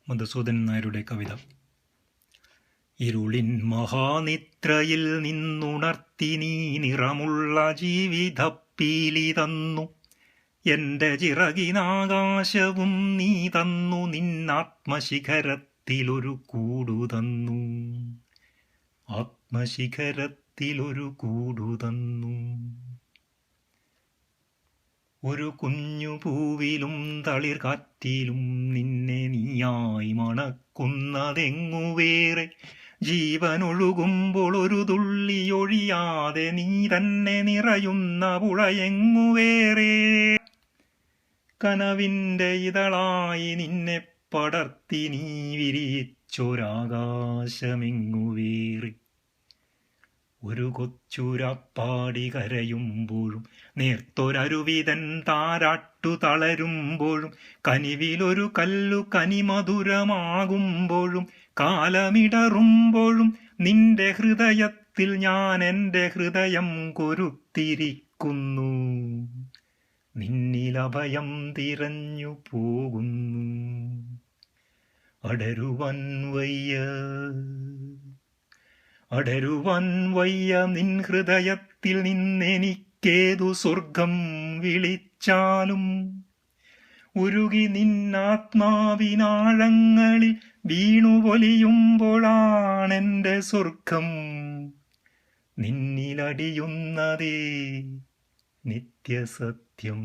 മധുസൂദൻ നായരുടെ കവിത. ഇരുളിൻ മഹാനിദ്രയിൽ നിന്നുണർത്തി നീ നിറമുള്ള ജീവിതപ്പീലി തന്നു. എൻ്റെ ചിറകിനാകാശവും നീ തന്നു. നിന്നാത്മശിഖരത്തിലൊരു കൂടു തന്നു. ആത്മശിഖരത്തിലൊരു കൂടു തന്നു. ഒരു കുഞ്ഞു പൂവിലും തളിർകാറ്റിലും നിന്നെ നീയായി മണക്കുന്നതെങ്ങുവേറെ. ജീവനൊഴുകുമ്പോൾ ഒരു തുള്ളി ഒഴിയാതെ നീ തന്നെ നിറയുന്ന പുഴയെങ്ങുവേറെ. കനവിൻ്റെ ഇതളായി നിന്നെ പടർത്തി നീ വിരിച്ചൊരാകാശമെങ്ങുവേറെ. ഒരു കൊച്ചുരാപ്പാടി കരയുമ്പോഴും നേർത്തൊരരുവിതൻ താരാട്ടു തളരുമ്പോഴും കനിവിലൊരു കല്ലു കനിമധുരമാകുമ്പോഴും കാലമിടറുമ്പോഴും നിന്റെ ഹൃദയത്തിൽ ഞാൻ എൻ്റെ ഹൃദയം കൊരുത്തിരിക്കുന്നു. നിന്നിലഭയം തിരഞ്ഞു പോകുന്നു. അടരുവാൻ വയ്യ നിൻ ഹൃദയത്തിൽ നിന്നെനിക്കേതു സ്വർഗം വിളിച്ചാലും. ഉരുകി നിന്നാത്മാവിനാഴങ്ങളിൽ വീണുപൊലിയുമ്പോഴാണെൻ്റെ സ്വർഗം. നിന്നിലടിയുന്നതേ നിത്യസത്യം.